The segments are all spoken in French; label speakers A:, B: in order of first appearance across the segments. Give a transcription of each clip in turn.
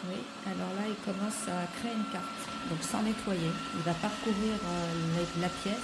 A: Oui, alors là, il commence à créer une carte, donc sans nettoyer. Il va parcourir la pièce.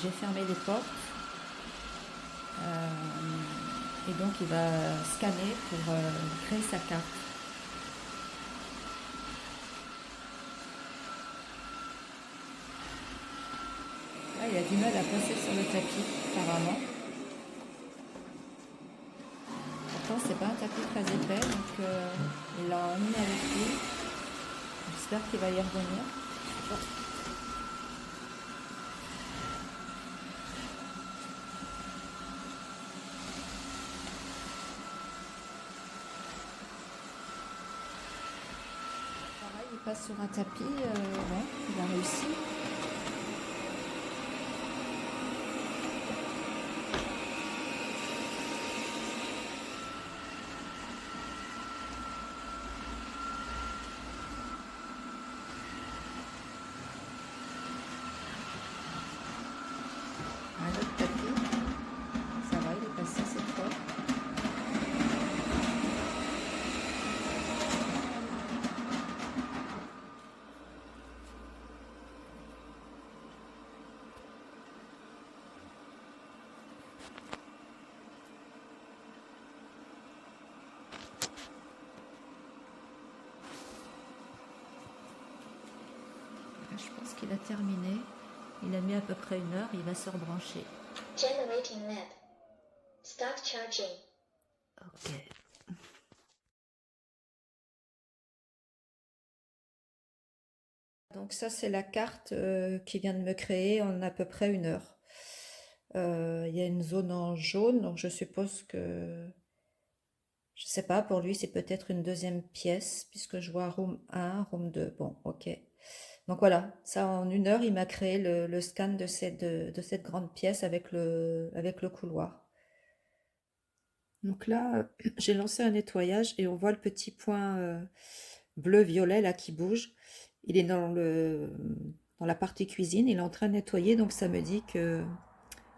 A: J'ai fermé les portes. Et donc, il va scanner pour créer sa carte. Là, il a du mal à passer sur le tapis, apparemment. Pourtant, c'est pas un tapis très épais, donc il l'a emmené avec lui. J'espère qu'il va y revenir. Pareil, il passe sur un tapis. Ouais, il a réussi. Un autre tapis. Ça va, il est passé cette fois. Je pense qu'il a terminé. Il a mis à peu près 1 heure. Il va se rebrancher.
B: Generating lab. Start charging.
A: Ok. Donc ça, c'est la carte qui vient de me créer en à peu près 1 heure. Il y a une zone en jaune, donc je suppose que... Je sais pas, pour lui, c'est peut-être une deuxième pièce, puisque je vois room 1, room 2. Bon, ok. Donc voilà, ça en 1 heure, il m'a créé le scan de cette grande pièce avec le couloir. Donc là, j'ai lancé un nettoyage et on voit le petit point bleu-violet là qui bouge. Il est dans la partie cuisine, il est en train de nettoyer, donc ça me dit que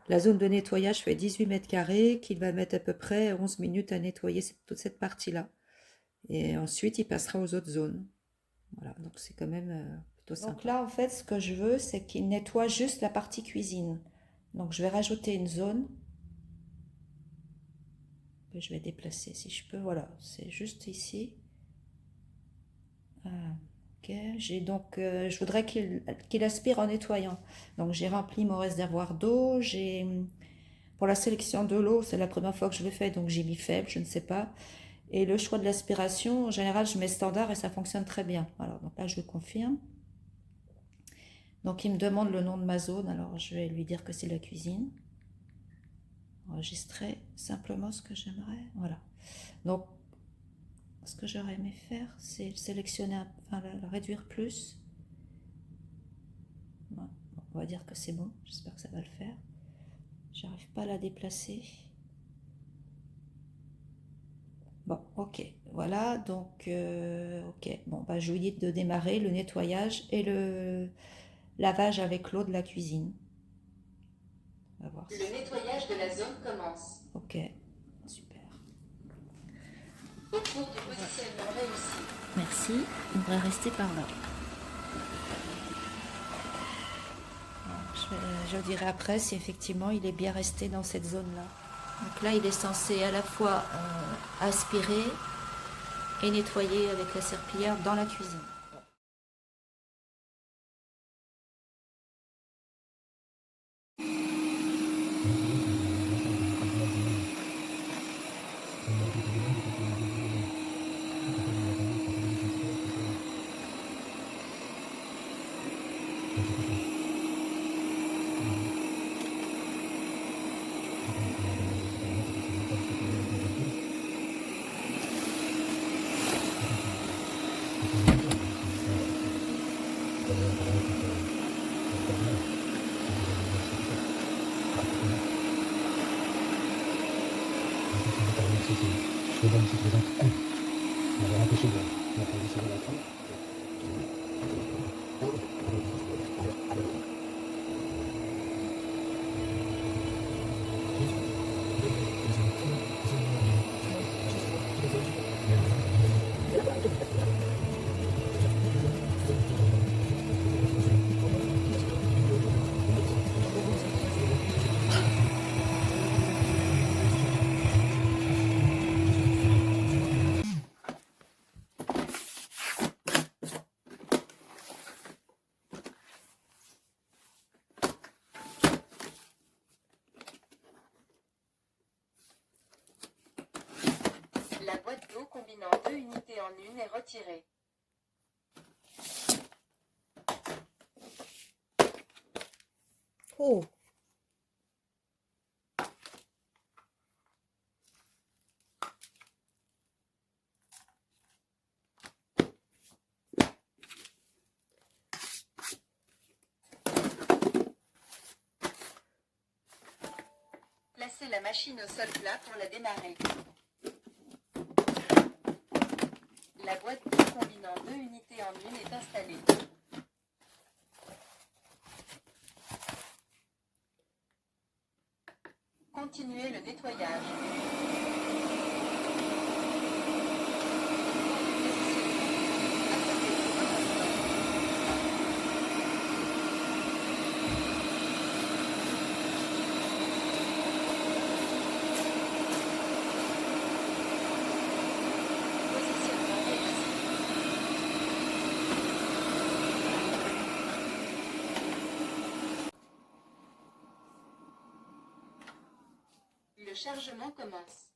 A: la zone de nettoyage fait 18 mètres carrés, qu'il va mettre à peu près 11 minutes à nettoyer toute cette partie-là. Et ensuite, il passera aux autres zones. Voilà, donc c'est quand même plutôt sympa. Donc là, en fait, ce que je veux, c'est qu'il nettoie juste la partie cuisine. Donc je vais rajouter une zone que je vais déplacer si je peux. Voilà, c'est juste ici. Ok, j'ai donc, je voudrais qu'il aspire en nettoyant. Donc j'ai rempli mon réservoir d'eau. Pour la sélection de l'eau, c'est la première fois que je le fais, donc j'ai mis faible, je ne sais pas. Et le choix de l'aspiration, en général, je mets standard et ça fonctionne très bien. Alors, donc là, je le confirme. Donc, il me demande le nom de ma zone. Alors, je vais lui dire que c'est la cuisine. Enregistrer simplement ce que j'aimerais. Voilà. Donc, ce que j'aurais aimé faire, c'est sélectionner, enfin, le réduire plus. Bon, on va dire que c'est bon. J'espère que ça va le faire. J'arrive pas à la déplacer. Bon, ok, voilà, donc, ok, bon, bah, je lui dis de démarrer le nettoyage et le lavage avec l'eau de la cuisine. On va voir.
B: Le nettoyage de la zone commence.
A: Ok, super.
B: Au cours du positionnement réussi.
A: Merci, il devrait rester par là. Je dirai après si effectivement il est bien resté dans cette zone-là. Donc là, il est censé à la fois aspirer et nettoyer avec la serpillière dans la cuisine.
B: La boîte d'eau combinant 2 unités en une est retirée.
A: Oh!
B: Placez la machine au sol plat pour la démarrer. La boîte d'eau combinant 2 unités en une est installée. Continuez le nettoyage. Positionnement réussi. Le chargement commence.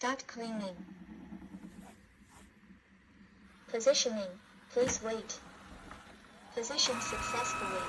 C: Start cleaning. Positioning. Please wait. Position successfully.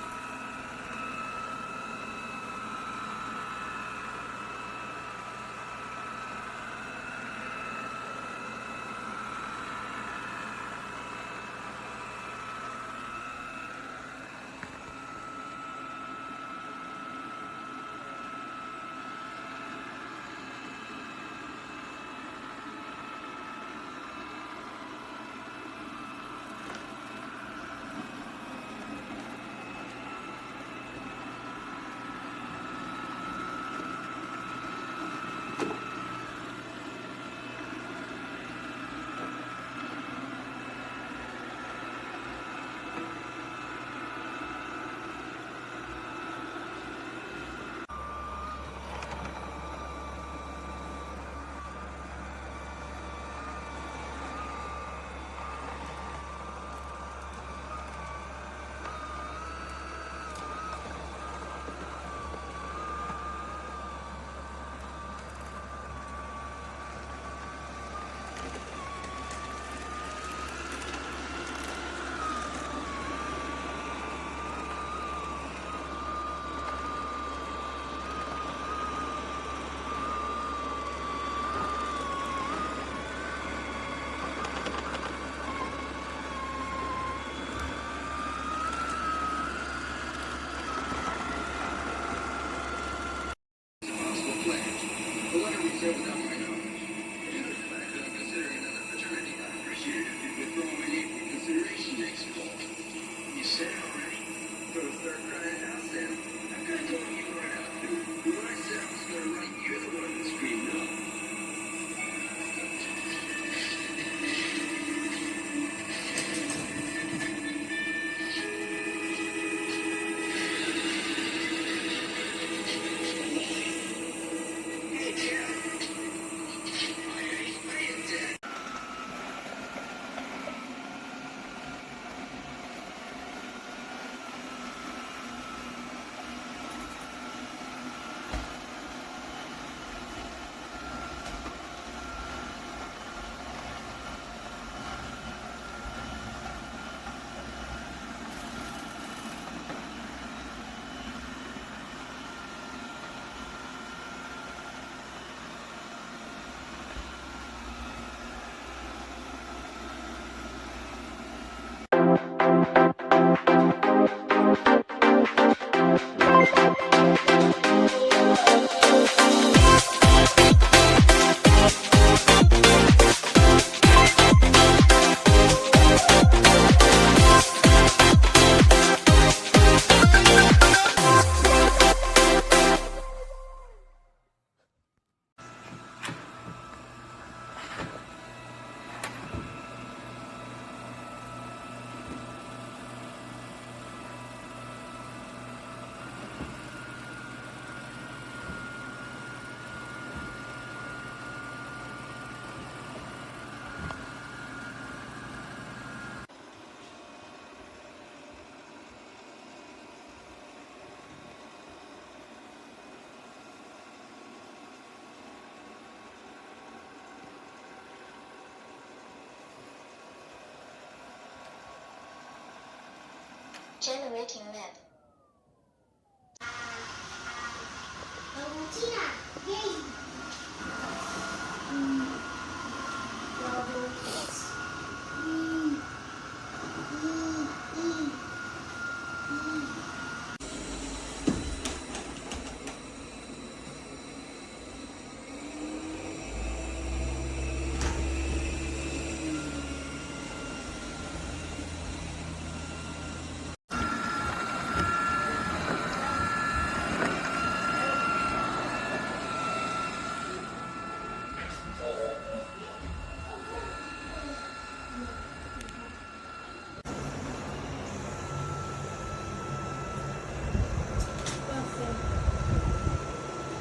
C: Generating map.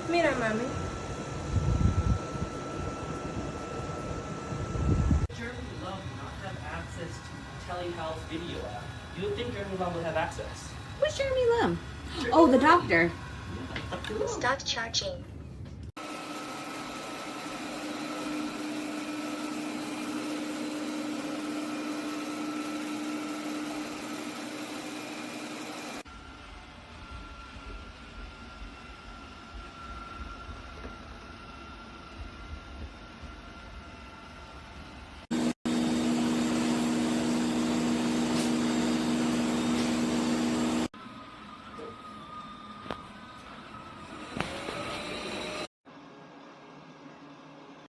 D: Mira, mami.
E: Jeremy Lum would not have access to telehealth video app. You would think Jeremy Lum would have access.
F: Who's Jeremy Lim? Oh, the doctor.
C: Start charging.